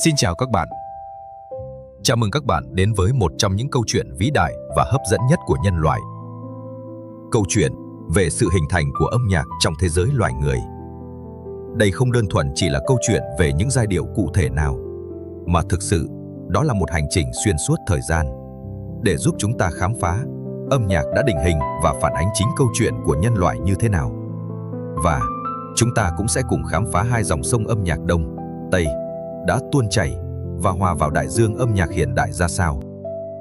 Xin chào các bạn. Chào mừng các bạn đến với một trong những câu chuyện vĩ đại và hấp dẫn nhất của nhân loại. Câu chuyện về sự hình thành của âm nhạc trong thế giới loài người. Đây không đơn thuần chỉ là câu chuyện về những giai điệu cụ thể nào, mà thực sự đó là một hành trình xuyên suốt thời gian để giúp chúng ta khám phá âm nhạc đã định hình và phản ánh chính câu chuyện của nhân loại như thế nào. Và chúng ta cũng sẽ cùng khám phá hai dòng sông âm nhạc Đông, Tây đã tuôn chảy và hòa vào đại dương âm nhạc hiện đại ra sao.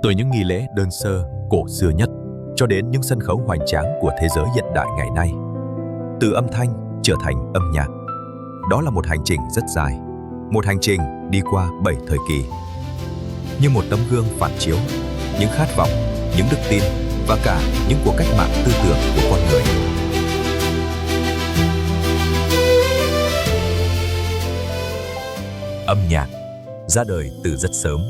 Từ những nghi lễ đơn sơ, cổ xưa nhất cho đến những sân khấu hoành tráng của thế giới hiện đại ngày nay. Từ âm thanh trở thành âm nhạc. Đó là một hành trình rất dài, một hành trình đi qua 7 thời kỳ. Như một tấm gương phản chiếu những khát vọng, những đức tin và cả những cuộc cách mạng tư tưởng của con người. Âm nhạc ra đời từ rất sớm.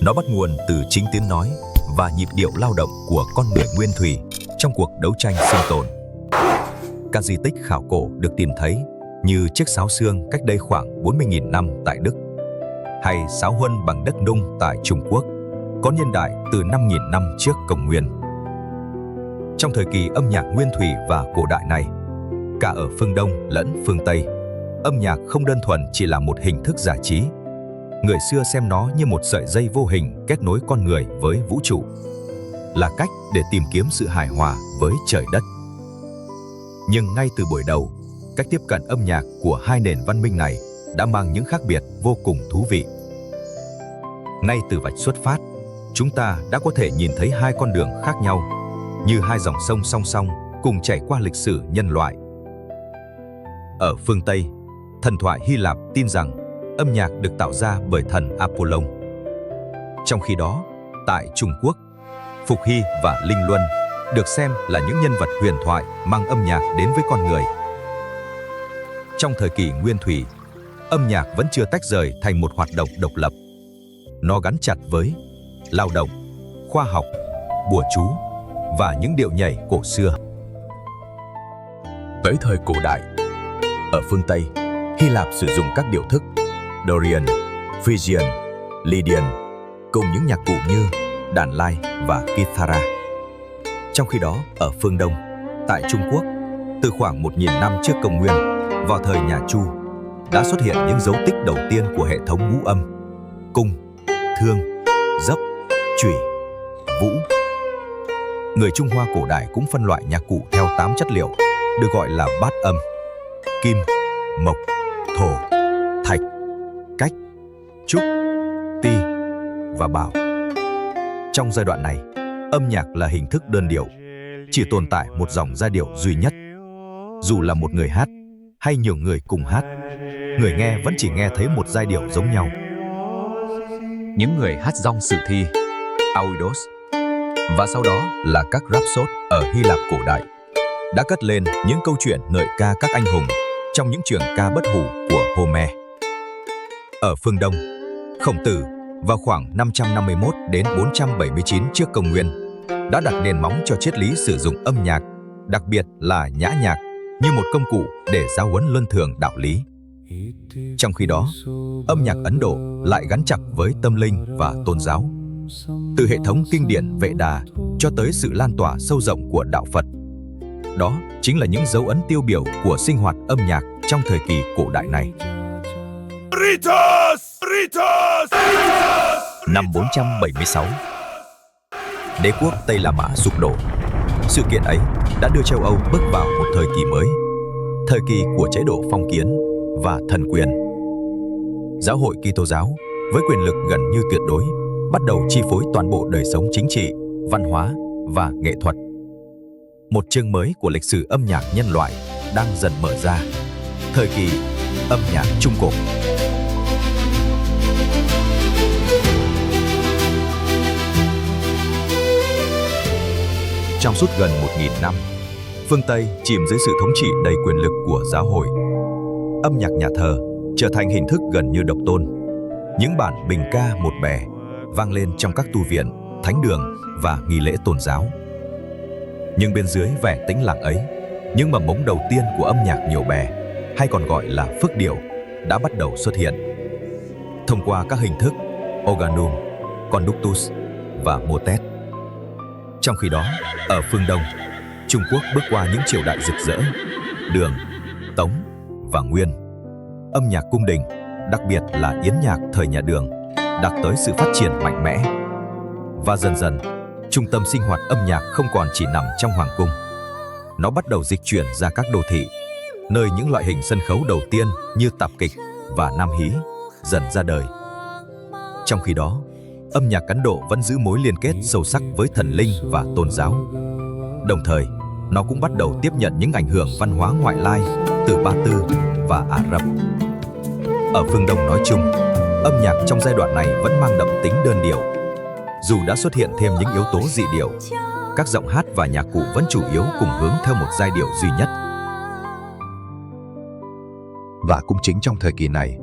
Nó bắt nguồn từ chính tiếng nói và nhịp điệu lao động của con người nguyên thủy trong cuộc đấu tranh sinh tồn. Các di tích khảo cổ được tìm thấy như chiếc sáo xương cách đây khoảng 40.000 năm tại Đức, hay sáo huân bằng đất nung tại Trung Quốc, có niên đại từ 5.000 năm trước Công nguyên. Trong thời kỳ âm nhạc nguyên thủy và cổ đại này, cả ở phương Đông lẫn phương Tây, âm nhạc không đơn thuần chỉ là một hình thức giải trí. Người xưa xem nó như một sợi dây vô hình kết nối con người với vũ trụ, là cách để tìm kiếm sự hài hòa với trời đất. Nhưng ngay từ buổi đầu, cách tiếp cận âm nhạc của hai nền văn minh này đã mang những khác biệt vô cùng thú vị. Ngay từ vạch xuất phát, chúng ta đã có thể nhìn thấy hai con đường khác nhau, như hai dòng sông song song cùng chảy qua lịch sử nhân loại. Ở phương Tây, thần thoại Hy Lạp tin rằng âm nhạc được tạo ra bởi thần Apollon. Trong khi đó, tại Trung Quốc, Phục Hy và Linh Luân được xem là những nhân vật huyền thoại mang âm nhạc đến với con người. Trong thời kỳ nguyên thủy, âm nhạc vẫn chưa tách rời thành một hoạt động độc lập. Nó gắn chặt với lao động, khoa học, bùa chú và những điệu nhảy cổ xưa. Tới thời cổ đại, ở phương Tây, Hy Lạp sử dụng các điệu thức Dorian, Phrygian, Lydian cùng những nhạc cụ như đàn lai và kithara. Trong khi đó, ở phương Đông, tại Trung Quốc, từ khoảng 1.000 năm trước Công nguyên, vào thời nhà Chu, đã xuất hiện những dấu tích đầu tiên của hệ thống ngũ âm: cung, thương, dấp, chủy, vũ. Người Trung Hoa cổ đại cũng phân loại nhạc cụ theo 8 chất liệu, được gọi là bát âm: kim, mộc, thổ, thạch, cách, trúc, ti và bảo. Trong giai đoạn này, âm nhạc là hình thức đơn điệu, chỉ tồn tại một dòng giai điệu duy nhất. Dù là một người hát hay nhiều người cùng hát, người nghe vẫn chỉ nghe thấy một giai điệu giống nhau. Những người hát dong sử thi, Aoidos, và sau đó là các rhapsode ở Hy Lạp cổ đại, đã cất lên những câu chuyện ngợi ca các anh hùng trong những trường ca bất hủ của Homer. Ở phương Đông, Khổng Tử vào khoảng 551 đến 479 trước Công nguyên đã đặt nền móng cho triết lý sử dụng âm nhạc, đặc biệt là nhã nhạc, như một công cụ để giáo huấn luân thường đạo lý. Trong khi đó, âm nhạc Ấn Độ lại gắn chặt với tâm linh và tôn giáo. Từ hệ thống kinh điển Vệ Đà cho tới sự lan tỏa sâu rộng của đạo Phật. Đó chính là những dấu ấn tiêu biểu của sinh hoạt âm nhạc trong thời kỳ cổ đại này. Năm 476, đế quốc Tây La Mã sụp đổ. Sự kiện ấy đã đưa châu Âu bước vào một thời kỳ mới, thời kỳ của chế độ phong kiến và thần quyền. Giáo hội Kitô giáo với quyền lực gần như tuyệt đối bắt đầu chi phối toàn bộ đời sống chính trị, văn hóa và nghệ thuật. Một chương mới của lịch sử âm nhạc nhân loại đang dần mở ra, thời kỳ âm nhạc Trung Cổ. Trong suốt gần 1.000 năm, phương Tây chìm dưới sự thống trị đầy quyền lực của giáo hội. Âm nhạc nhà thờ trở thành hình thức gần như độc tôn. Những bản bình ca một bè vang lên trong các tu viện, thánh đường và nghi lễ tôn giáo. Nhưng bên dưới vẻ tĩnh lặng ấy, những mầm mống đầu tiên của âm nhạc nhiều bè, hay còn gọi là phức điệu, đã bắt đầu xuất hiện. thông qua các hình thức organum, conductus và motet. Trong khi đó, ở phương Đông, Trung Quốc bước qua những triều đại rực rỡ, Đường, Tống và Nguyên. Âm nhạc cung đình, đặc biệt là yến nhạc thời nhà Đường, đạt tới sự phát triển mạnh mẽ. Và dần dần, trung tâm sinh hoạt âm nhạc không còn chỉ nằm trong hoàng cung. Nó bắt đầu dịch chuyển ra các đô thị, nơi những loại hình sân khấu đầu tiên như tạp kịch và nam hí dần ra đời. Trong khi đó, âm nhạc Ấn Độ vẫn giữ mối liên kết sâu sắc với thần linh và tôn giáo. Đồng thời, nó cũng bắt đầu tiếp nhận những ảnh hưởng văn hóa ngoại lai từ Ba Tư và Ả Rập. Ở phương Đông nói chung, âm nhạc trong giai đoạn này vẫn mang đậm tính đơn điệu. Dù đã xuất hiện thêm những yếu tố dị điệu, các giọng hát và nhạc cụ vẫn chủ yếu cùng hướng theo một giai điệu duy nhất. Và cũng chính trong thời kỳ này,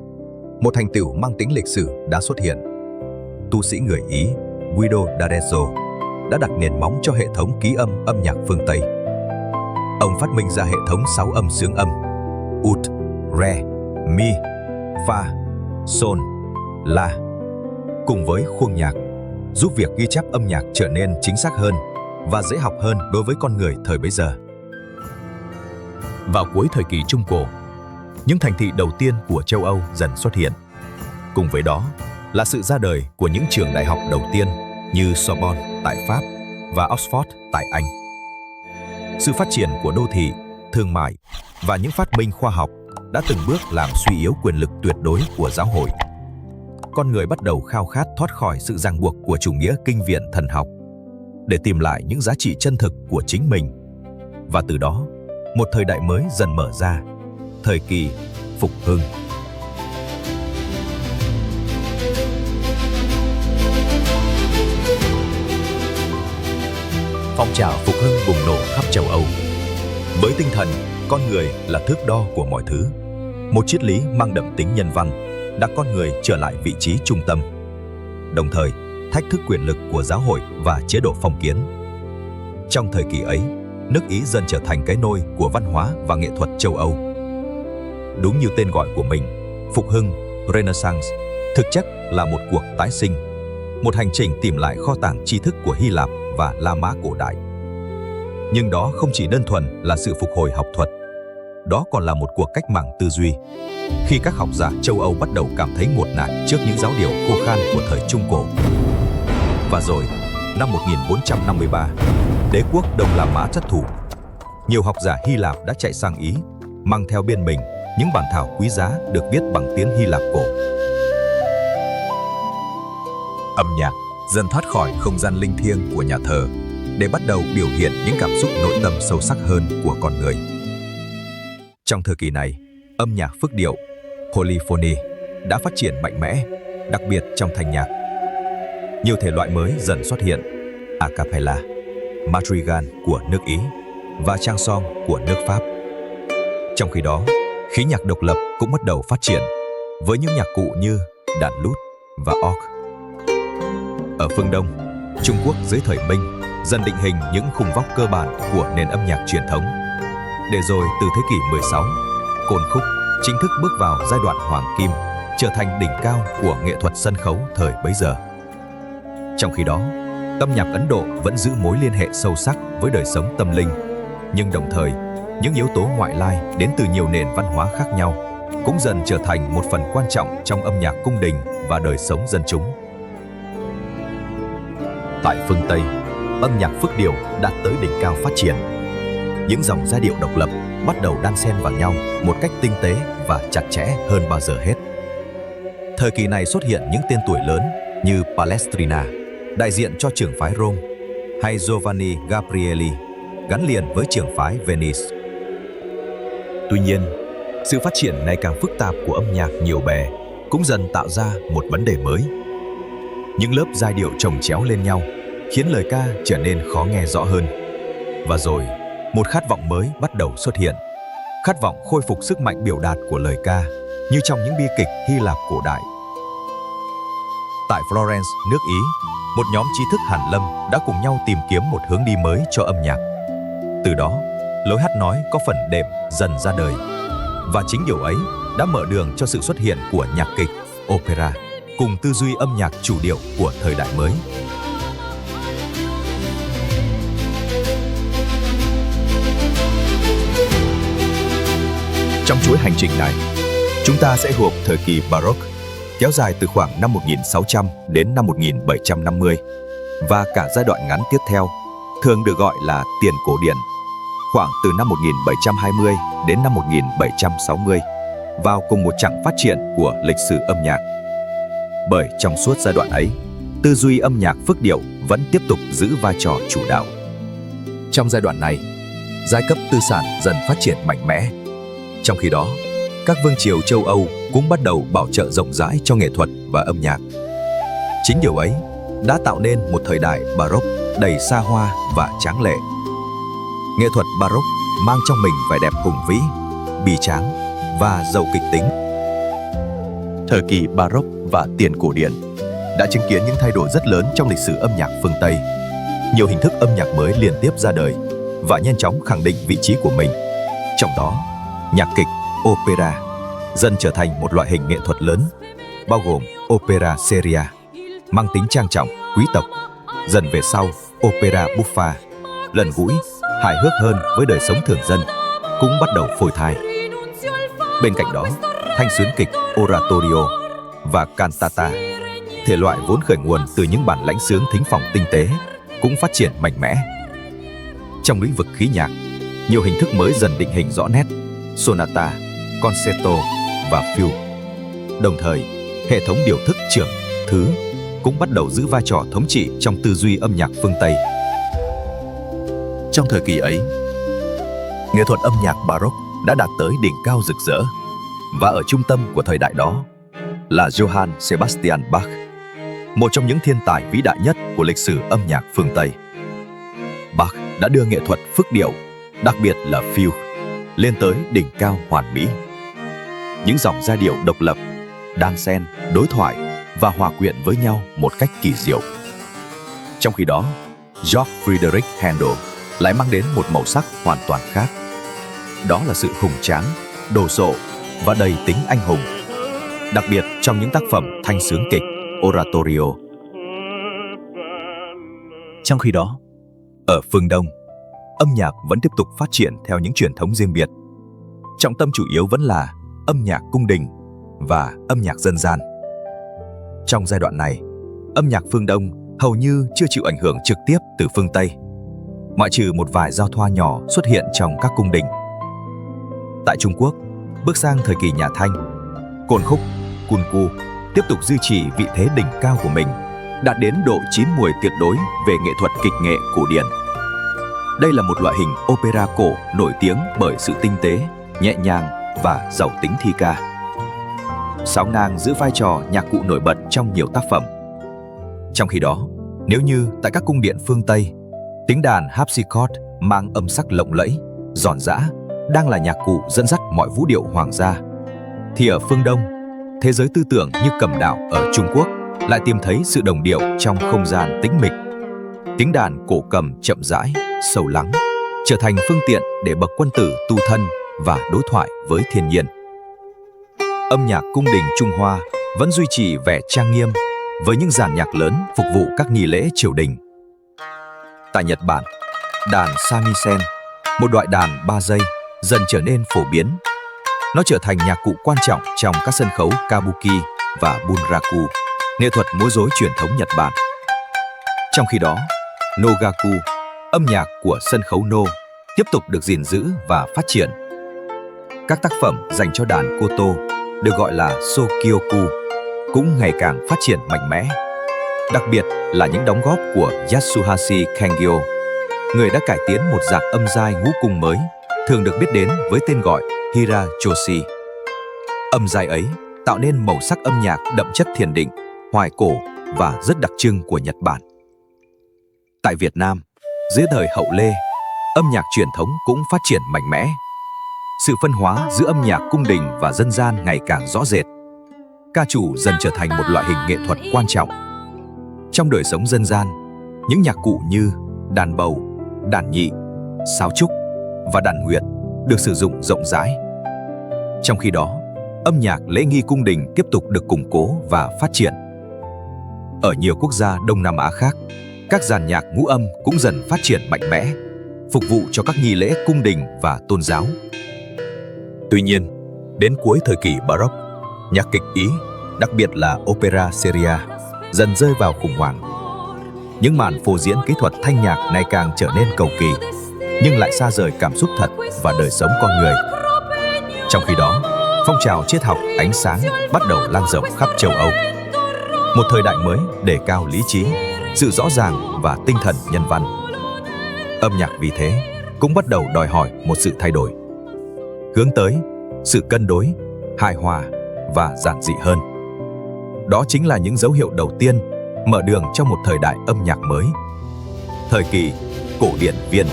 một thành tựu mang tính lịch sử đã xuất hiện. Tu sĩ người Ý Guido d'Arezzo đã đặt nền móng cho hệ thống ký âm âm nhạc phương Tây. Ông phát minh ra hệ thống 6 âm xướng âm ut, re, mi, fa, sol, la cùng với khuôn nhạc, giúp việc ghi chép âm nhạc trở nên chính xác hơn và dễ học hơn đối với con người thời bấy giờ. Vào cuối thời kỳ Trung Cổ, những thành thị đầu tiên của châu Âu dần xuất hiện. Cùng với đó là sự ra đời của những trường đại học đầu tiên như Sorbonne tại Pháp và Oxford tại Anh. Sự phát triển của đô thị, thương mại và những phát minh khoa học đã từng bước làm suy yếu quyền lực tuyệt đối của giáo hội. Con người bắt đầu khao khát thoát khỏi sự ràng buộc của chủ nghĩa kinh viện thần học để tìm lại những giá trị chân thực của chính mình. Và từ đó, một thời đại mới dần mở ra, thời kỳ phục hưng. Phong trào phục hưng bùng nổ khắp châu Âu. Với tinh thần con người là thước đo của mọi thứ, một triết lý mang đậm tính nhân văn đặt con người trở lại vị trí trung tâm, đồng thời thách thức quyền lực của giáo hội và chế độ phong kiến. Trong thời kỳ ấy, nước Ý dần trở thành cái nôi của văn hóa và nghệ thuật châu Âu. Đúng như tên gọi của mình, phục hưng, Renaissance, thực chất là một cuộc tái sinh, một hành trình tìm lại kho tàng tri thức của Hy Lạp và La Mã cổ đại. Nhưng đó không chỉ đơn thuần là sự phục hồi học thuật, đó còn là một cuộc cách mạng tư duy. Khi các học giả châu Âu bắt đầu cảm thấy ngột ngạt trước những giáo điệu khô khan của thời Trung Cổ. Và rồi, năm 1453, đế quốc Đông La Mã thất thủ. Nhiều học giả Hy Lạp đã chạy sang Ý, mang theo bên mình những bản thảo quý giá được viết bằng tiếng Hy Lạp cổ. Âm nhạc dần thoát khỏi không gian linh thiêng của nhà thờ để bắt đầu biểu hiện những cảm xúc nội tâm sâu sắc hơn của con người. Trong thời kỳ này, âm nhạc phức điệu, polyphony, đã phát triển mạnh mẽ, đặc biệt trong thanh nhạc. Nhiều thể loại mới dần xuất hiện, a cappella, madrigal của nước Ý và chanson của nước Pháp. Trong khi đó, khí nhạc độc lập cũng bắt đầu phát triển, với những nhạc cụ như đàn lút và org. Ở phương Đông, Trung Quốc dưới thời Minh dần định hình những khung vóc cơ bản của nền âm nhạc truyền thống. Để rồi từ thế kỷ 16, côn khúc chính thức bước vào giai đoạn hoàng kim, trở thành đỉnh cao của nghệ thuật sân khấu thời bấy giờ. Trong khi đó, âm nhạc Ấn Độ vẫn giữ mối liên hệ sâu sắc với đời sống tâm linh, nhưng đồng thời, những yếu tố ngoại lai đến từ nhiều nền văn hóa khác nhau cũng dần trở thành một phần quan trọng trong âm nhạc cung đình và đời sống dân chúng. Tại phương Tây, âm nhạc phức điệu đạt tới đỉnh cao phát triển. Những dòng giai điệu độc lập bắt đầu đan xen vào nhau một cách tinh tế và chặt chẽ hơn bao giờ hết. Thời kỳ này xuất hiện những tên tuổi lớn như Palestrina, đại diện cho trường phái Rome, hay Giovanni Gabrieli, gắn liền với trường phái Venice. Tuy nhiên, sự phát triển ngày càng phức tạp của âm nhạc nhiều bè cũng dần tạo ra một vấn đề mới. Những lớp giai điệu chồng chéo lên nhau khiến lời ca trở nên khó nghe rõ hơn. Và rồi, một khát vọng mới bắt đầu xuất hiện. Khát vọng khôi phục sức mạnh biểu đạt của lời ca, như trong những bi kịch Hy Lạp cổ đại. Tại Florence, nước Ý, một nhóm trí thức hàn lâm đã cùng nhau tìm kiếm một hướng đi mới cho âm nhạc. Từ đó, lối hát nói có phần đệm dần ra đời. Và chính điều ấy đã mở đường cho sự xuất hiện của nhạc kịch, opera cùng tư duy âm nhạc chủ điệu của thời đại mới. Trong chuỗi hành trình này, chúng ta sẽ gộp thời kỳ Baroque, kéo dài từ khoảng năm 1600 đến năm 1750, và cả giai đoạn ngắn tiếp theo, thường được gọi là tiền cổ điển, khoảng từ năm 1720 đến năm 1760, vào cùng một chặng phát triển của lịch sử âm nhạc. Bởi trong suốt giai đoạn ấy, tư duy âm nhạc phức điệu vẫn tiếp tục giữ vai trò chủ đạo. Trong giai đoạn này, giai cấp tư sản dần phát triển mạnh mẽ. Trong khi đó, các vương triều châu Âu cũng bắt đầu bảo trợ rộng rãi cho nghệ thuật và âm nhạc. Chính điều ấy đã tạo nên một thời đại Baroque đầy xa hoa và tráng lệ. Nghệ thuật Baroque mang trong mình vẻ đẹp hùng vĩ, bi tráng và giàu kịch tính. Thời kỳ Baroque và tiền cổ điển đã chứng kiến những thay đổi rất lớn trong lịch sử âm nhạc phương Tây. Nhiều hình thức âm nhạc mới liên tiếp ra đời và nhanh chóng khẳng định vị trí của mình. Trong đó, nhạc kịch, opera dần trở thành một loại hình nghệ thuật lớn, bao gồm opera seria, mang tính trang trọng, quý tộc. Dần về sau, opera buffa, gần gũi, hài hước hơn với đời sống thường dân, cũng bắt đầu phôi thai. Bên cạnh đó, thanh xuyến kịch, oratorio và cantata, thể loại vốn khởi nguồn từ những bản lãnh xướng thính phòng tinh tế, cũng phát triển mạnh mẽ. Trong lĩnh vực khí nhạc, nhiều hình thức mới dần định hình rõ nét: sonata, concerto và fugue. Đồng thời, hệ thống điều thức trưởng, thứ cũng bắt đầu giữ vai trò thống trị trong tư duy âm nhạc phương Tây. Trong thời kỳ ấy, nghệ thuật âm nhạc Baroque đã đạt tới đỉnh cao rực rỡ, và ở trung tâm của thời đại đó là Johann Sebastian Bach, một trong những thiên tài vĩ đại nhất của lịch sử âm nhạc phương Tây. Bach đã đưa nghệ thuật phức điệu, đặc biệt là fugue, lên tới đỉnh cao hoàn mỹ. Những dòng giai điệu độc lập, đan xen, đối thoại và hòa quyện với nhau một cách kỳ diệu. Trong khi đó, Georg Friedrich Händel lại mang đến một màu sắc hoàn toàn khác. Đó là sự hùng tráng, đồ sộ và đầy tính anh hùng, đặc biệt trong những tác phẩm thanh xướng kịch, oratorio. Trong khi đó, ở phương Đông, âm nhạc vẫn tiếp tục phát triển theo những truyền thống riêng biệt. Trọng tâm chủ yếu vẫn là âm nhạc cung đình và âm nhạc dân gian. Trong giai đoạn này, âm nhạc phương Đông hầu như chưa chịu ảnh hưởng trực tiếp từ phương Tây, ngoại trừ một vài giao thoa nhỏ xuất hiện trong các cung đình. Tại Trung Quốc, bước sang thời kỳ nhà Thanh, côn khúc, kunku tiếp tục duy trì vị thế đỉnh cao của mình, đạt đến độ chín muồi tuyệt đối về nghệ thuật kịch nghệ cổ điển. Đây là một loại hình opera cổ nổi tiếng bởi sự tinh tế, nhẹ nhàng và giàu tính thi ca. Sáo ngang giữ vai trò nhạc cụ nổi bật trong nhiều tác phẩm. Trong khi đó, nếu như tại các cung điện phương Tây, tiếng đàn harpsichord mang âm sắc lộng lẫy, giòn giã, đang là nhạc cụ dẫn dắt mọi vũ điệu hoàng gia, thì ở phương Đông, thế giới tư tưởng như Cầm Đạo ở Trung Quốc lại tìm thấy sự đồng điệu trong không gian tĩnh mịch. Tiếng đàn cổ cầm chậm rãi, sâu lắng, trở thành phương tiện để bậc quân tử tu thân và đối thoại với thiên nhiên. Âm nhạc cung đình Trung Hoa vẫn duy trì vẻ trang nghiêm với những dàn nhạc lớn phục vụ các nghi lễ triều đình. Tại Nhật Bản, đàn shamisen, một loại đàn 3 giây, dần trở nên phổ biến. Nó trở thành nhạc cụ quan trọng trong các sân khấu kabuki và bunraku, nghệ thuật múa rối truyền thống Nhật Bản. Trong khi đó, nogaku, âm nhạc của sân khấu No, tiếp tục được gìn giữ và phát triển. Các tác phẩm dành cho đàn koto, được gọi là sokyoku, cũng ngày càng phát triển mạnh mẽ. Đặc biệt là những đóng góp của Yasuhashi Kangyo, người đã cải tiến một dạng âm giai ngũ cung mới, thường được biết đến với tên gọi Hirajoshi. Âm giai ấy tạo nên màu sắc âm nhạc đậm chất thiền định, hoài cổ và rất đặc trưng của Nhật Bản. Tại Việt Nam, dưới thời Hậu Lê, âm nhạc truyền thống cũng phát triển mạnh mẽ. Sự phân hóa giữa âm nhạc cung đình và dân gian ngày càng rõ rệt. Ca trù dần trở thành một loại hình nghệ thuật quan trọng. Trong đời sống dân gian, những nhạc cụ như đàn bầu, đàn nhị, sáo trúc và đàn nguyệt được sử dụng rộng rãi. Trong khi đó, âm nhạc lễ nghi cung đình tiếp tục được củng cố và phát triển. Ở nhiều quốc gia Đông Nam Á khác, các dàn nhạc ngũ âm cũng dần phát triển mạnh mẽ, phục vụ cho các nghi lễ cung đình và tôn giáo. Tuy nhiên, đến cuối thời kỳ Baroque, nhạc kịch Ý, đặc biệt là opera seria, dần rơi vào khủng hoảng. Những màn phô diễn kỹ thuật thanh nhạc ngày càng trở nên cầu kỳ, nhưng lại xa rời cảm xúc thật và đời sống con người. Trong khi đó, phong trào triết học ánh sáng bắt đầu lan rộng khắp châu Âu. Một thời đại mới đề cao lý trí, sự rõ ràng và tinh thần nhân văn. Âm nhạc vì thế cũng bắt đầu đòi hỏi một sự thay đổi, hướng tới sự cân đối, hài hòa và giản dị hơn. Đó chính là những dấu hiệu đầu tiên mở đường cho một thời đại âm nhạc mới. Thời kỳ cổ điển Viên.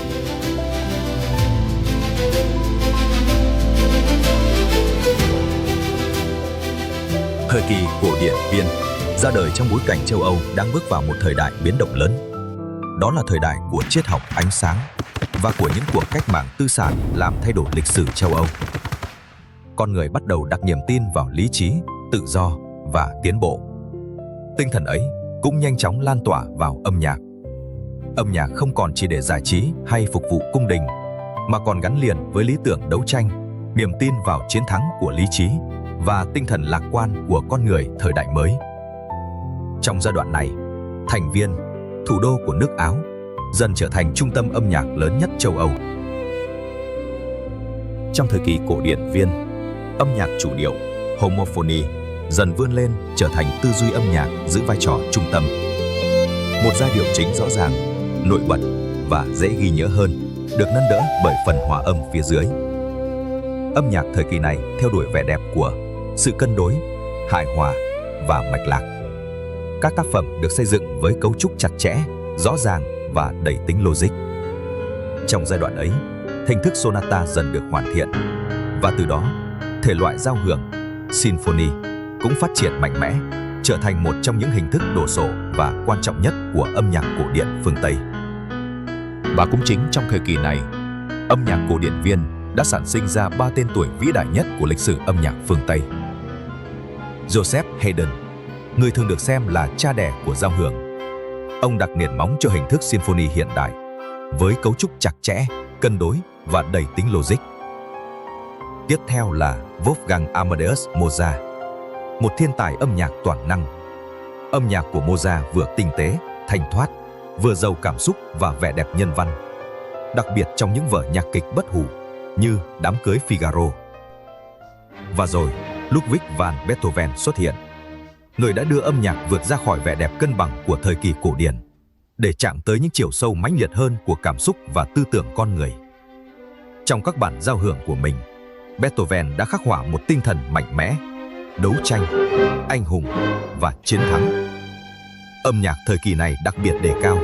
Thời kỳ cổ điển Viên ra đời trong bối cảnh châu Âu đang bước vào một thời đại biến động lớn. Đó là thời đại của triết học ánh sáng và của những cuộc cách mạng tư sản làm thay đổi lịch sử châu Âu. Con người bắt đầu đặt niềm tin vào lý trí, tự do và tiến bộ. Tinh thần ấy cũng nhanh chóng lan tỏa vào âm nhạc. Âm nhạc không còn chỉ để giải trí hay phục vụ cung đình, mà còn gắn liền với lý tưởng đấu tranh, niềm tin vào chiến thắng của lý trí và tinh thần lạc quan của con người thời đại mới. Trong giai đoạn này, thành Viên, thủ đô của nước Áo, dần trở thành trung tâm âm nhạc lớn nhất châu Âu. Trong thời kỳ cổ điển Viên, âm nhạc chủ điệu, homophony, dần vươn lên trở thành tư duy âm nhạc giữ vai trò trung tâm. Một giai điệu chính rõ ràng, nổi bật và dễ ghi nhớ hơn, được nâng đỡ bởi phần hòa âm phía dưới. Âm nhạc thời kỳ này theo đuổi vẻ đẹp của sự cân đối, hài hòa và mạch lạc. Các tác phẩm được xây dựng với cấu trúc chặt chẽ, rõ ràng và đầy tính logic. Trong giai đoạn ấy, hình thức sonata dần được hoàn thiện, và từ đó, thể loại giao hưởng, symphony cũng phát triển mạnh mẽ, trở thành một trong những hình thức đồ sộ và quan trọng nhất của âm nhạc cổ điển phương Tây. Và cũng chính trong thời kỳ này, âm nhạc cổ điển Viên đã sản sinh ra 3 tên tuổi vĩ đại nhất của lịch sử âm nhạc phương Tây. Joseph Haydn, người thường được xem là cha đẻ của giao hưởng. Ông đặt nền móng cho hình thức symphony hiện đại, với cấu trúc chặt chẽ, cân đối và đầy tính logic. Tiếp theo là Wolfgang Amadeus Mozart, một thiên tài âm nhạc toàn năng. Âm nhạc của Mozart vừa tinh tế, thanh thoát, vừa giàu cảm xúc và vẻ đẹp nhân văn, đặc biệt trong những vở nhạc kịch bất hủ như Đám cưới Figaro. Và rồi, Ludwig van Beethoven xuất hiện, người đã đưa âm nhạc vượt ra khỏi vẻ đẹp cân bằng của thời kỳ cổ điển, để chạm tới những chiều sâu mãnh liệt hơn của cảm xúc và tư tưởng con người. Trong các bản giao hưởng của mình, Beethoven đã khắc họa một tinh thần mạnh mẽ, đấu tranh, anh hùng và chiến thắng. Âm nhạc thời kỳ này đặc biệt đề cao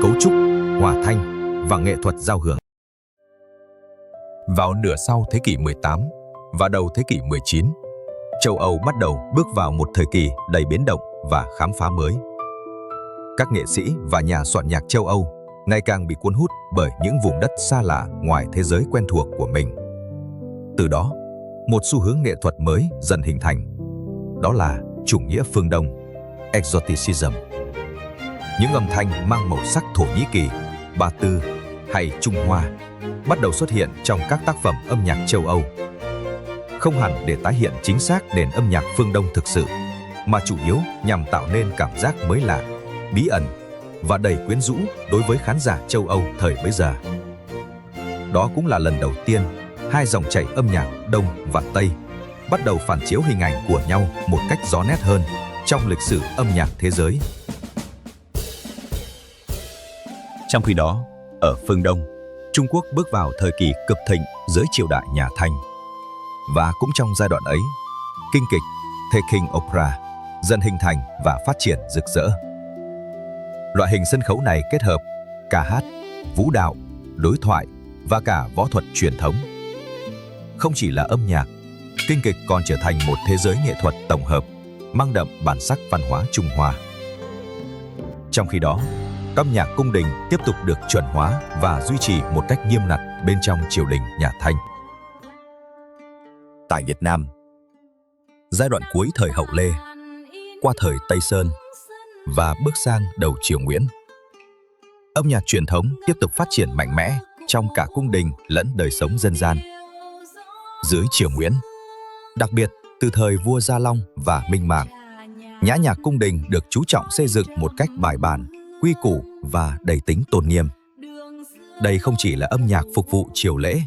cấu trúc, hòa thanh và nghệ thuật giao hưởng. Vào nửa sau thế kỷ 18 và đầu thế kỷ 19, châu Âu bắt đầu bước vào một thời kỳ đầy biến động và khám phá mới. Các nghệ sĩ và nhà soạn nhạc châu Âu ngày càng bị cuốn hút bởi những vùng đất xa lạ ngoài thế giới quen thuộc của mình. Từ đó, một xu hướng nghệ thuật mới dần hình thành. Đó là chủ nghĩa phương Đông, exoticism. Những âm thanh mang màu sắc Thổ Nhĩ Kỳ, Ba Tư hay Trung Hoa bắt đầu xuất hiện trong các tác phẩm âm nhạc châu Âu. Không hẳn để tái hiện chính xác nền âm nhạc phương Đông thực sự, mà chủ yếu nhằm tạo nên cảm giác mới lạ, bí ẩn và đầy quyến rũ đối với khán giả châu Âu thời bấy giờ. Đó cũng là lần đầu tiên hai dòng chảy âm nhạc Đông và Tây bắt đầu phản chiếu hình ảnh của nhau một cách rõ nét hơn trong lịch sử âm nhạc thế giới. Trong khi đó, ở phương Đông, Trung Quốc bước vào thời kỳ cực thịnh dưới triều đại nhà Thanh. Và cũng trong giai đoạn ấy, kinh kịch Peking Opera dần hình thành và phát triển rực rỡ. Loại hình sân khấu này kết hợp ca hát, vũ đạo, đối thoại và cả võ thuật truyền thống. Không chỉ là âm nhạc, kinh kịch còn trở thành một thế giới nghệ thuật tổng hợp, mang đậm bản sắc văn hóa Trung Hoa. Trong khi đó, âm nhạc cung đình tiếp tục được chuẩn hóa và duy trì một cách nghiêm ngặt bên trong triều đình nhà Thanh. Tại Việt Nam, giai đoạn cuối thời Hậu Lê, qua thời Tây Sơn và bước sang đầu triều Nguyễn. Âm nhạc truyền thống tiếp tục phát triển mạnh mẽ trong cả cung đình lẫn đời sống dân gian. Dưới triều Nguyễn, đặc biệt từ thời vua Gia Long và Minh Mạng, nhã nhạc cung đình được chú trọng xây dựng một cách bài bản, quy củ và đầy tính tôn nghiêm. Đây không chỉ là âm nhạc phục vụ triều lễ,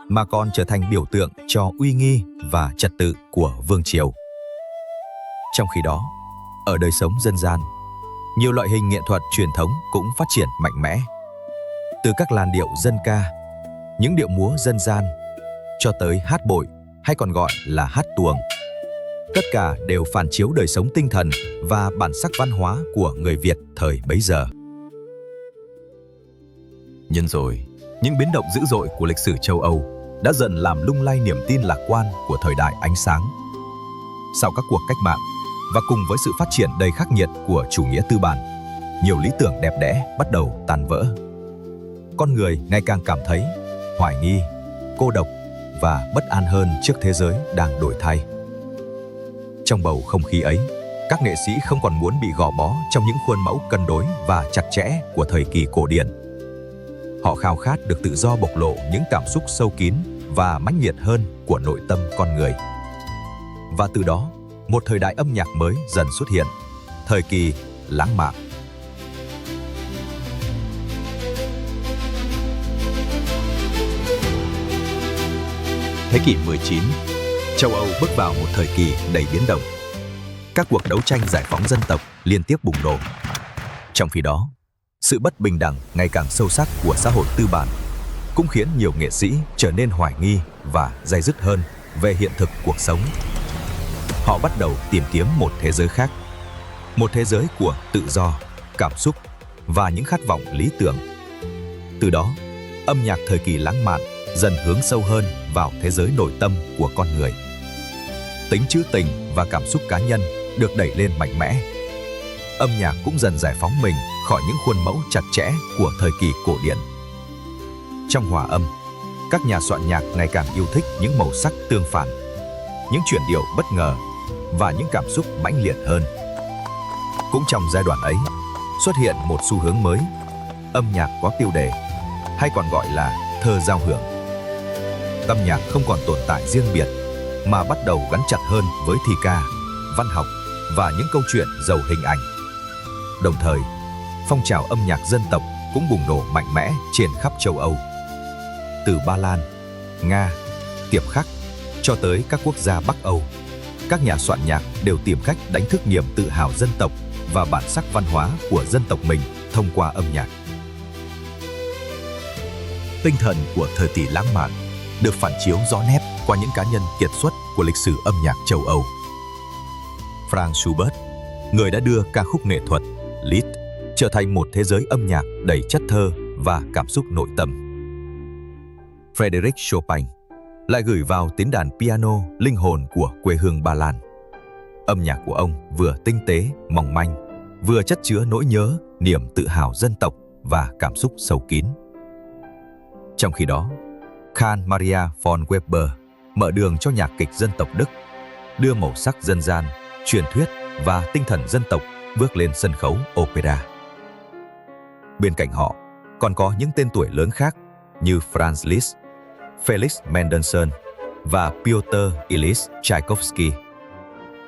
mà còn trở thành biểu tượng cho uy nghi và trật tự của vương triều. Trong khi đó, ở đời sống dân gian, nhiều loại hình nghệ thuật truyền thống cũng phát triển mạnh mẽ. Từ các làn điệu dân ca, những điệu múa dân gian, cho tới hát bội hay còn gọi là hát tuồng. Tất cả đều phản chiếu đời sống tinh thần và bản sắc văn hóa của người Việt thời bấy giờ. Nhân rồi, những biến động dữ dội của lịch sử châu Âu đã dần làm lung lay niềm tin lạc quan của thời đại ánh sáng. Sau các cuộc cách mạng và cùng với sự phát triển đầy khắc nghiệt của chủ nghĩa tư bản, nhiều lý tưởng đẹp đẽ bắt đầu tan vỡ. Con người ngày càng cảm thấy hoài nghi, cô độc và bất an hơn trước thế giới đang đổi thay. Trong bầu không khí ấy, các nghệ sĩ không còn muốn bị gò bó trong những khuôn mẫu cân đối và chặt chẽ của thời kỳ cổ điển. Họ khao khát được tự do bộc lộ những cảm xúc sâu kín và mãnh liệt hơn của nội tâm con người. Và từ đó, một thời đại âm nhạc mới dần xuất hiện, thời kỳ lãng mạn. Thế kỷ 19, châu Âu bước vào một thời kỳ đầy biến động. Các cuộc đấu tranh giải phóng dân tộc liên tiếp bùng nổ. Trong khi đó, sự bất bình đẳng ngày càng sâu sắc của xã hội tư bản cũng khiến nhiều nghệ sĩ trở nên hoài nghi và day dứt hơn về hiện thực cuộc sống. Họ bắt đầu tìm kiếm một thế giới khác, một thế giới của tự do, cảm xúc và những khát vọng lý tưởng. Từ đó, âm nhạc thời kỳ lãng mạn dần hướng sâu hơn vào thế giới nội tâm của con người. Tính trữ tình và cảm xúc cá nhân được đẩy lên mạnh mẽ. Âm nhạc cũng dần giải phóng mình khỏi những khuôn mẫu chặt chẽ của thời kỳ cổ điển. Trong hòa âm, các nhà soạn nhạc ngày càng yêu thích những màu sắc tương phản, những chuyển điệu bất ngờ và những cảm xúc mãnh liệt hơn. Cũng trong giai đoạn ấy, xuất hiện một xu hướng mới, âm nhạc có tiêu đề, hay còn gọi là thơ giao hưởng. Âm nhạc không còn tồn tại riêng biệt, mà bắt đầu gắn chặt hơn với thi ca, văn học và những câu chuyện giàu hình ảnh. Đồng thời, phong trào âm nhạc dân tộc cũng bùng nổ mạnh mẽ trên khắp châu Âu. Từ Ba Lan, Nga, Tiệp Khắc cho tới các quốc gia Bắc Âu, các nhà soạn nhạc đều tìm cách đánh thức niềm tự hào dân tộc và bản sắc văn hóa của dân tộc mình thông qua âm nhạc. Tinh thần của thời kỳ lãng mạn được phản chiếu rõ nét qua những cá nhân kiệt xuất của lịch sử âm nhạc châu Âu. Franz Schubert, người đã đưa ca khúc nghệ thuật Lied trở thành một thế giới âm nhạc đầy chất thơ và cảm xúc nội tâm. Frédéric Chopin lại gửi vào tiếng đàn piano linh hồn của quê hương Ba Lan. Âm nhạc của ông vừa tinh tế, mỏng manh, vừa chất chứa nỗi nhớ, niềm tự hào dân tộc và cảm xúc sâu kín. Trong khi đó, Carl Maria von Weber mở đường cho nhạc kịch dân tộc Đức, đưa màu sắc dân gian, truyền thuyết và tinh thần dân tộc bước lên sân khấu opera. Bên cạnh họ, còn có những tên tuổi lớn khác như Franz Liszt, Felix Mendelssohn và Piotr Ilyich Tchaikovsky.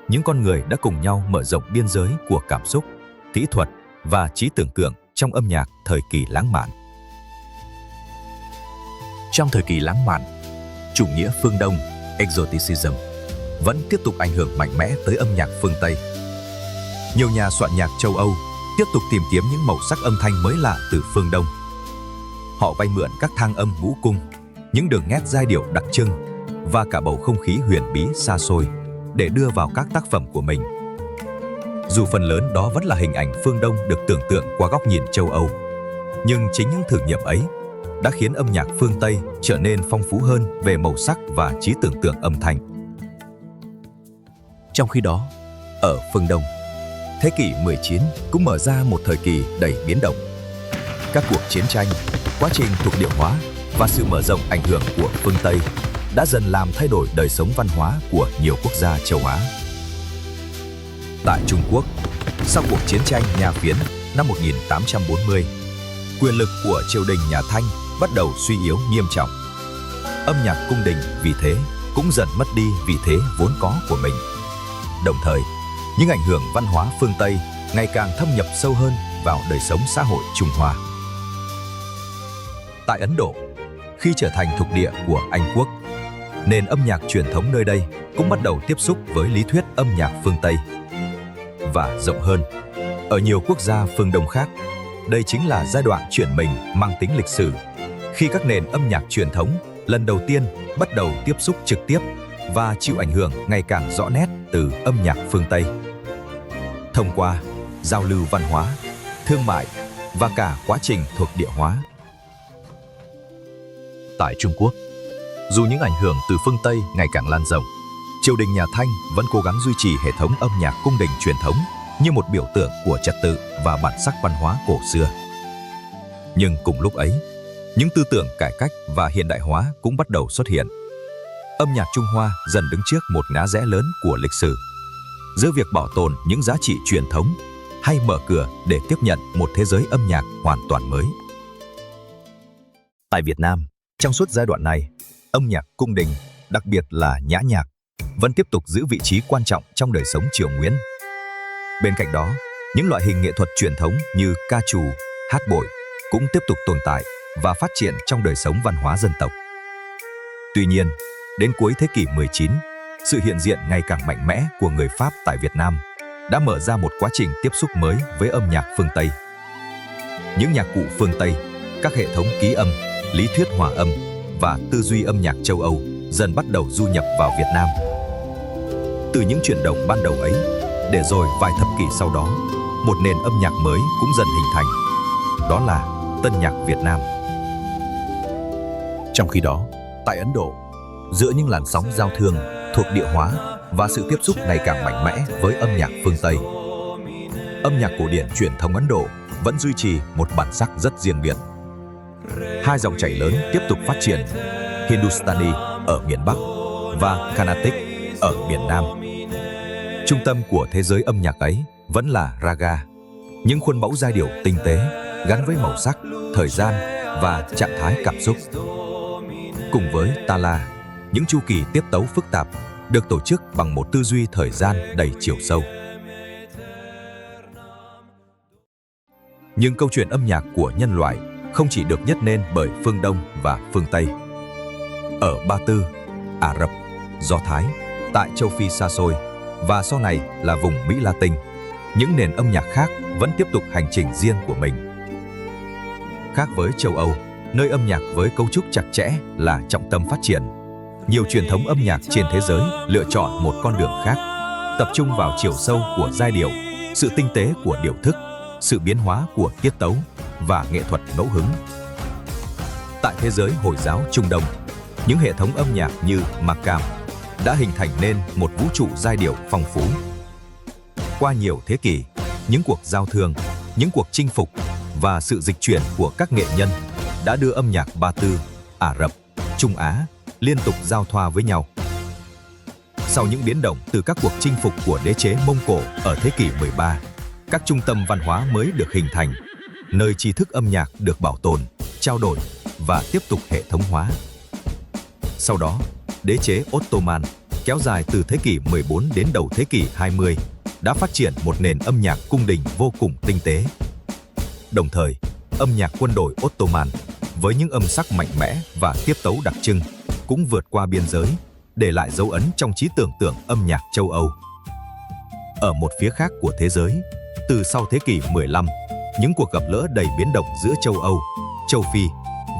Những con người đã cùng nhau mở rộng biên giới của cảm xúc, kỹ thuật và trí tưởng tượng trong âm nhạc thời kỳ lãng mạn. Trong thời kỳ lãng mạn, chủ nghĩa phương Đông, exoticism, vẫn tiếp tục ảnh hưởng mạnh mẽ tới âm nhạc phương Tây. Nhiều nhà soạn nhạc châu Âu tiếp tục tìm kiếm những màu sắc âm thanh mới lạ từ phương Đông. Họ vay mượn các thang âm ngũ cung, những đường nét giai điệu đặc trưng và cả bầu không khí huyền bí xa xôi để đưa vào các tác phẩm của mình. Dù phần lớn đó vẫn là hình ảnh phương Đông được tưởng tượng qua góc nhìn châu Âu, nhưng chính những thử nghiệm ấy đã khiến âm nhạc phương Tây trở nên phong phú hơn về màu sắc và trí tưởng tượng âm thanh. Trong khi đó, ở phương Đông, thế kỷ 19 cũng mở ra một thời kỳ đầy biến động. Các cuộc chiến tranh, quá trình thuộc địa hóa và sự mở rộng ảnh hưởng của phương Tây đã dần làm thay đổi đời sống văn hóa của nhiều quốc gia châu Á. Tại Trung Quốc, Sau cuộc chiến tranh Nhà Phiến năm 1840, quyền lực của triều đình nhà Thanh bắt đầu suy yếu nghiêm trọng. Âm nhạc cung đình vì thế cũng dần mất đi vị thế vốn có của mình. Đồng thời, những ảnh hưởng văn hóa phương Tây ngày càng thâm nhập sâu hơn vào đời sống xã hội Trung Hoa. Tại Ấn Độ, khi trở thành thuộc địa của Anh Quốc, nền âm nhạc truyền thống nơi đây cũng bắt đầu tiếp xúc với lý thuyết âm nhạc phương Tây. Và rộng hơn, ở nhiều quốc gia phương Đông khác, đây chính là giai đoạn chuyển mình mang tính lịch sử, khi các nền âm nhạc truyền thống lần đầu tiên bắt đầu tiếp xúc trực tiếp và chịu ảnh hưởng ngày càng rõ nét từ âm nhạc phương Tây. Thông qua giao lưu văn hóa, thương mại và cả quá trình thuộc địa hóa. Tại Trung Quốc, dù những ảnh hưởng từ phương Tây ngày càng lan rộng, triều đình nhà Thanh vẫn cố gắng duy trì hệ thống âm nhạc cung đình truyền thống như một biểu tượng của trật tự và bản sắc văn hóa cổ xưa. Nhưng cùng lúc ấy, những tư tưởng cải cách và hiện đại hóa cũng bắt đầu xuất hiện. Âm nhạc Trung Hoa dần đứng trước một ngã rẽ lớn của lịch sử, giữa việc bảo tồn những giá trị truyền thống hay mở cửa để tiếp nhận một thế giới âm nhạc hoàn toàn mới. Tại Việt Nam, trong suốt giai đoạn này, âm nhạc cung đình, đặc biệt là nhã nhạc, vẫn tiếp tục giữ vị trí quan trọng trong đời sống triều Nguyễn. Bên cạnh đó, những loại hình nghệ thuật truyền thống như ca trù, hát bội cũng tiếp tục tồn tại và phát triển trong đời sống văn hóa dân tộc. Tuy nhiên, đến cuối thế kỷ 19, sự hiện diện ngày càng mạnh mẽ của người Pháp tại Việt Nam đã mở ra một quá trình tiếp xúc mới với âm nhạc phương Tây. Những nhạc cụ phương Tây, các hệ thống ký âm, lý thuyết hòa âm và tư duy âm nhạc châu Âu dần bắt đầu du nhập vào Việt Nam. Từ những chuyển động ban đầu ấy, để rồi vài thập kỷ sau đó, một nền âm nhạc mới cũng dần hình thành. Đó là tân nhạc Việt Nam. Trong khi đó, tại Ấn Độ, giữa những làn sóng giao thương, thuộc địa hóa và sự tiếp xúc ngày càng mạnh mẽ với âm nhạc phương Tây, âm nhạc cổ điển truyền thống Ấn Độ vẫn duy trì một bản sắc rất riêng biệt. Hai dòng chảy lớn tiếp tục phát triển: Hindustani ở miền Bắc và Carnatic ở miền Nam. Trung tâm của thế giới âm nhạc ấy vẫn là raga, những khuôn mẫu giai điệu tinh tế gắn với màu sắc, thời gian và trạng thái cảm xúc. Cùng với tala, những chu kỳ tiết tấu phức tạp được tổ chức bằng một tư duy thời gian đầy chiều sâu. Nhưng câu chuyện âm nhạc của nhân loại không chỉ được nhấc lên bởi phương Đông và phương Tây. Ở Ba Tư, Ả Rập, Do Thái, tại châu Phi xa xôi và sau này là vùng Mỹ Latin, những nền âm nhạc khác vẫn tiếp tục hành trình riêng của mình. Khác với châu Âu, nơi âm nhạc với cấu trúc chặt chẽ là trọng tâm phát triển, nhiều truyền thống âm nhạc trên thế giới lựa chọn một con đường khác, tập trung vào chiều sâu của giai điệu, sự tinh tế của điệu thức, sự biến hóa của tiết tấu và nghệ thuật ngẫu hứng. Tại thế giới Hồi giáo Trung Đông, những hệ thống âm nhạc như Makam đã hình thành nên một vũ trụ giai điệu phong phú. Qua nhiều thế kỷ, những cuộc giao thương, những cuộc chinh phục và sự dịch chuyển của các nghệ nhân đã đưa âm nhạc Ba Tư, Ả Rập, Trung Á liên tục giao thoa với nhau. Sau những biến động từ các cuộc chinh phục của đế chế Mông Cổ ở thế kỷ 13, các trung tâm văn hóa mới được hình thành, nơi tri thức âm nhạc được bảo tồn, trao đổi và tiếp tục hệ thống hóa. Sau đó, đế chế Ottoman kéo dài từ thế kỷ 14 đến đầu thế kỷ 20 đã phát triển một nền âm nhạc cung đình vô cùng tinh tế. Đồng thời, âm nhạc quân đội Ottoman với những âm sắc mạnh mẽ và tiết tấu đặc trưng cũng vượt qua biên giới, để lại dấu ấn trong trí tưởng tượng âm nhạc châu Âu. Ở một phía khác của thế giới, từ sau thế kỷ 15, những cuộc gặp gỡ đầy biến động giữa châu Âu, châu Phi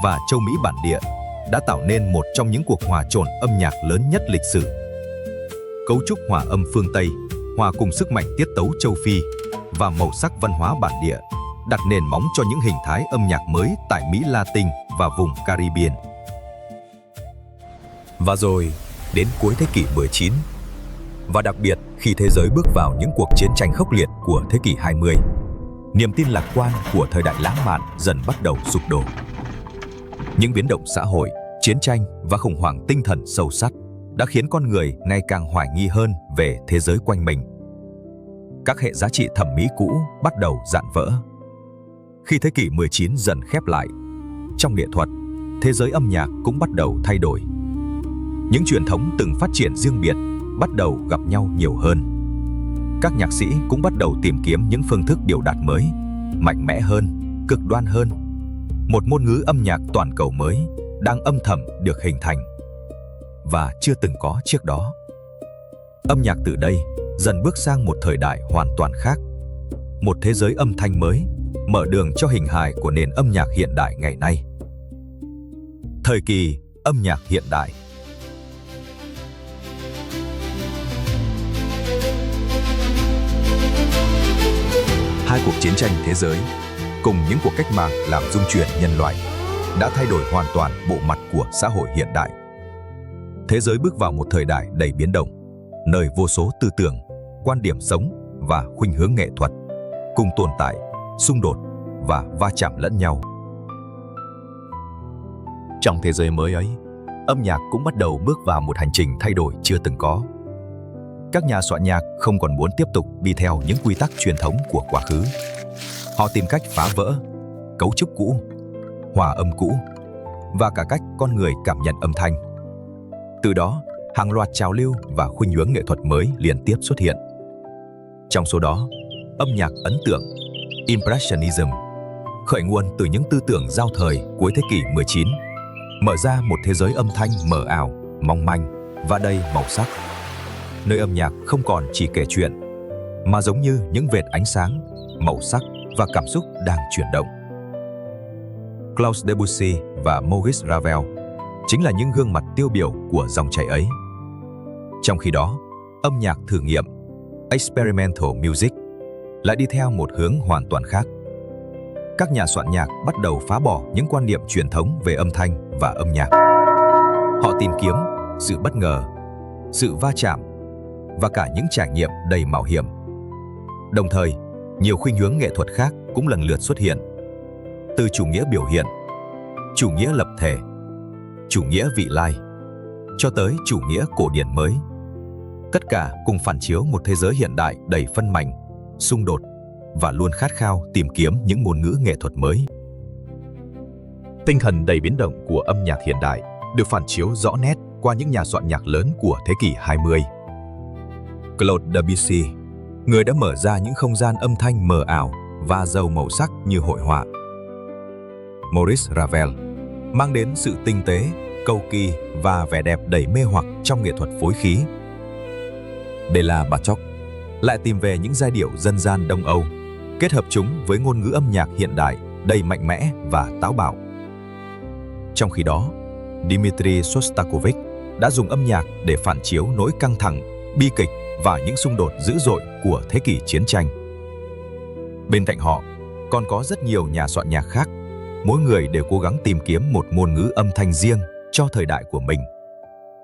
và châu Mỹ bản địa đã tạo nên một trong những cuộc hòa trộn âm nhạc lớn nhất lịch sử. Cấu trúc hòa âm phương Tây hòa cùng sức mạnh tiết tấu châu Phi và màu sắc văn hóa bản địa đặt nền móng cho những hình thái âm nhạc mới tại Mỹ Latin và vùng Caribbean. Và rồi, đến cuối thế kỷ 19, và đặc biệt khi thế giới bước vào những cuộc chiến tranh khốc liệt của thế kỷ 20, niềm tin lạc quan của thời đại lãng mạn dần bắt đầu sụp đổ. Những biến động xã hội, chiến tranh và khủng hoảng tinh thần sâu sắc đã khiến con người ngày càng hoài nghi hơn về thế giới quanh mình. các hệ giá trị thẩm mỹ cũ bắt đầu rạn vỡ. Khi thế kỷ 19 dần khép lại, trong nghệ thuật, thế giới âm nhạc cũng bắt đầu thay đổi. Những truyền thống từng phát triển riêng biệt bắt đầu gặp nhau nhiều hơn. Các nhạc sĩ cũng bắt đầu tìm kiếm những phương thức biểu đạt mới, mạnh mẽ hơn, cực đoan hơn. Một ngôn ngữ âm nhạc toàn cầu mới đang âm thầm được hình thành và chưa từng có trước đó. Âm nhạc từ đây dần bước sang một thời đại hoàn toàn khác, một thế giới âm thanh mới mở đường cho hình hài của nền âm nhạc hiện đại ngày nay. Thời kỳ âm nhạc hiện đại. Hai cuộc chiến tranh thế giới cùng những cuộc cách mạng làm rung chuyển nhân loại đã thay đổi hoàn toàn bộ mặt của xã hội hiện đại. Thế giới bước vào một thời đại đầy biến động, nơi vô số tư tưởng, quan điểm sống và khuynh hướng nghệ thuật cùng tồn tại, xung đột và va chạm lẫn nhau. Trong thế giới mới ấy, âm nhạc cũng bắt đầu bước vào một hành trình thay đổi chưa từng có. Các nhà soạn nhạc không còn muốn tiếp tục đi theo những quy tắc truyền thống của quá khứ. Họ tìm cách phá vỡ cấu trúc cũ, hòa âm cũ và cả cách con người cảm nhận âm thanh. Từ đó, hàng loạt trào lưu và khuynh hướng nghệ thuật mới liên tiếp xuất hiện. Trong số đó, âm nhạc ấn tượng, Impressionism, khởi nguồn từ những tư tưởng giao thời cuối thế kỷ 19, mở ra một thế giới âm thanh mờ ảo, mong manh và đầy màu sắc, nơi âm nhạc không còn chỉ kể chuyện, mà giống như những vệt ánh sáng, màu sắc và cảm xúc đang chuyển động. Claude Debussy và Maurice Ravel chính là những gương mặt tiêu biểu của dòng chảy ấy. Trong khi đó, âm nhạc thử nghiệm, experimental music, lại đi theo một hướng hoàn toàn khác. Các nhà soạn nhạc bắt đầu phá bỏ những quan niệm truyền thống về âm thanh và âm nhạc. Họ tìm kiếm sự bất ngờ, sự va chạm và cả những trải nghiệm đầy mạo hiểm. Đồng thời, nhiều khuynh hướng nghệ thuật khác cũng lần lượt xuất hiện. Từ chủ nghĩa biểu hiện, chủ nghĩa lập thể, chủ nghĩa vị lai, cho tới chủ nghĩa cổ điển mới. Tất cả cùng phản chiếu một thế giới hiện đại đầy phân mảnh, xung đột và luôn khát khao tìm kiếm những ngôn ngữ nghệ thuật mới. Tinh thần đầy biến động của âm nhạc hiện đại được phản chiếu rõ nét qua những nhà soạn nhạc lớn của thế kỷ 20. Claude Debussy, người đã mở ra những không gian âm thanh mờ ảo và giàu màu sắc như hội họa. Maurice Ravel mang đến sự tinh tế, cầu kỳ và vẻ đẹp đầy mê hoặc trong nghệ thuật phối khí. Béla Bartók lại tìm về những giai điệu dân gian Đông Âu, kết hợp chúng với ngôn ngữ âm nhạc hiện đại đầy mạnh mẽ và táo bạo. Trong khi đó, Dmitri Shostakovich đã dùng âm nhạc để phản chiếu nỗi căng thẳng, bi kịch và những xung đột dữ dội của thế kỷ chiến tranh. Bên cạnh họ, còn có rất nhiều nhà soạn nhạc khác, mỗi người đều cố gắng tìm kiếm một ngôn ngữ âm thanh riêng cho thời đại của mình.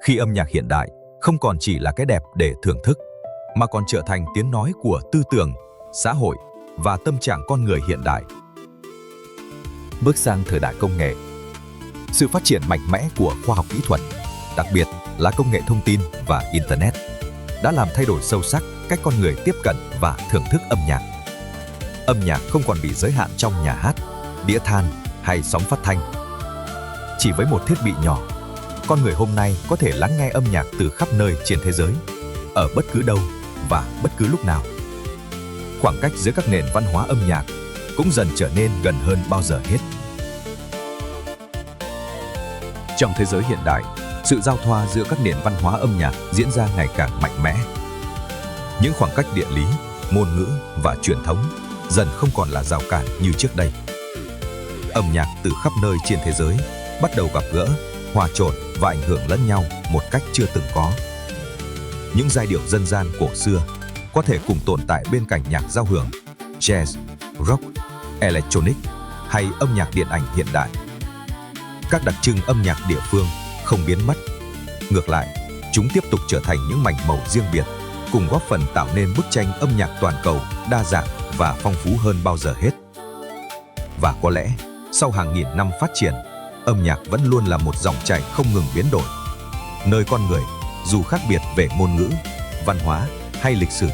Khi âm nhạc hiện đại không còn chỉ là cái đẹp để thưởng thức, mà còn trở thành tiếng nói của tư tưởng, xã hội và tâm trạng con người hiện đại. Bước sang thời đại công nghệ, sự phát triển mạnh mẽ của khoa học kỹ thuật, đặc biệt là công nghệ thông tin và Internet, đã làm thay đổi sâu sắc cách con người tiếp cận và thưởng thức âm nhạc. Âm nhạc không còn bị giới hạn trong nhà hát, đĩa than hay sóng phát thanh. Chỉ với một thiết bị nhỏ, con người hôm nay có thể lắng nghe âm nhạc từ khắp nơi trên thế giới, ở bất cứ đâu và bất cứ lúc nào. Khoảng cách giữa các nền văn hóa âm nhạc cũng dần trở nên gần hơn bao giờ hết. Trong thế giới hiện đại, sự giao thoa giữa các nền văn hóa âm nhạc diễn ra ngày càng mạnh mẽ. Những khoảng cách địa lý, ngôn ngữ và truyền thống dần không còn là rào cản như trước đây. Âm nhạc từ khắp nơi trên thế giới bắt đầu gặp gỡ, hòa trộn và ảnh hưởng lẫn nhau một cách chưa từng có. Những giai điệu dân gian cổ xưa có thể cùng tồn tại bên cạnh nhạc giao hưởng, jazz, rock, electronic hay âm nhạc điện ảnh hiện đại. Các đặc trưng âm nhạc địa phương không biến mất. Ngược lại, chúng tiếp tục trở thành những mảnh màu riêng biệt, cùng góp phần tạo nên bức tranh âm nhạc toàn cầu đa dạng và phong phú hơn bao giờ hết. Và có lẽ, sau hàng nghìn năm phát triển, âm nhạc vẫn luôn là một dòng chảy không ngừng biến đổi, nơi con người, dù khác biệt về ngôn ngữ, văn hóa hay lịch sử,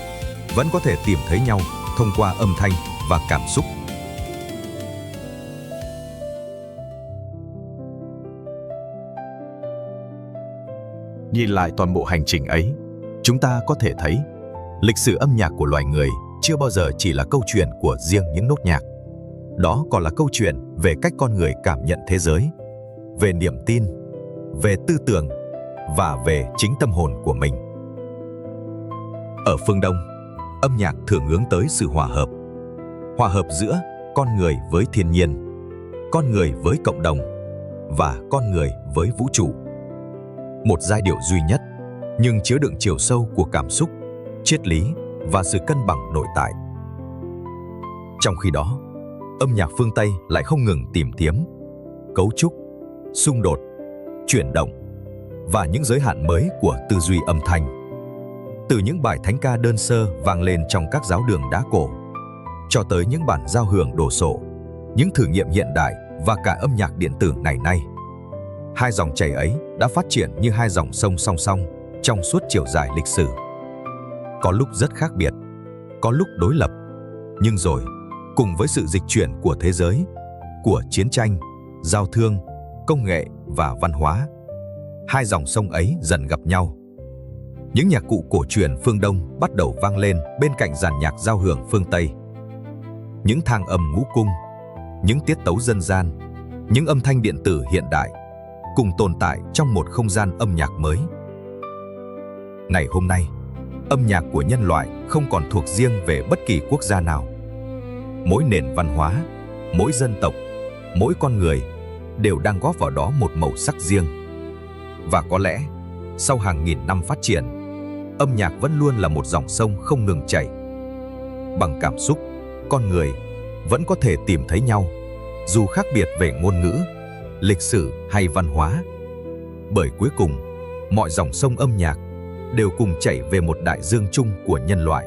vẫn có thể tìm thấy nhau thông qua âm thanh và cảm xúc. Nhìn lại toàn bộ hành trình ấy, chúng ta có thể thấy lịch sử âm nhạc của loài người chưa bao giờ chỉ là câu chuyện của riêng những nốt nhạc. Đó còn là câu chuyện về cách con người cảm nhận thế giới, về niềm tin, về tư tưởng và về chính tâm hồn của mình. Ở phương Đông, âm nhạc thường hướng tới sự hòa hợp giữa con người với thiên nhiên, con người với cộng đồng và con người với vũ trụ. Một giai điệu duy nhất, nhưng chứa đựng chiều sâu của cảm xúc, triết lý và sự cân bằng nội tại. Trong khi đó, âm nhạc phương Tây lại không ngừng tìm kiếm cấu trúc, xung đột, chuyển động và những giới hạn mới của tư duy âm thanh. Từ những bài thánh ca đơn sơ vang lên trong các giáo đường đá cổ, cho tới những bản giao hưởng đồ sộ, những thử nghiệm hiện đại và cả âm nhạc điện tử ngày nay. Hai dòng chảy ấy đã phát triển như hai dòng sông song song trong suốt chiều dài lịch sử. Có lúc rất khác biệt, có lúc đối lập, nhưng rồi, cùng với sự dịch chuyển của thế giới, của chiến tranh, giao thương, công nghệ và văn hóa, hai dòng sông ấy dần gặp nhau. Những nhạc cụ cổ truyền phương Đông bắt đầu vang lên bên cạnh dàn nhạc giao hưởng phương Tây. Những thang âm ngũ cung, những tiết tấu dân gian, những âm thanh điện tử hiện đại cùng tồn tại trong một không gian âm nhạc mới. Ngày hôm nay, âm nhạc của nhân loại không còn thuộc riêng về bất kỳ quốc gia nào. Mỗi nền văn hóa, mỗi dân tộc, mỗi con người đều đang góp vào đó một màu sắc riêng. Và có lẽ, sau hàng nghìn năm phát triển, âm nhạc vẫn luôn là một dòng sông không ngừng chảy. Bằng cảm xúc, con người vẫn có thể tìm thấy nhau, dù khác biệt về ngôn ngữ, lịch sử hay văn hóa. Bởi cuối cùng, mọi dòng sông âm nhạc đều cùng chảy về một đại dương chung của nhân loại.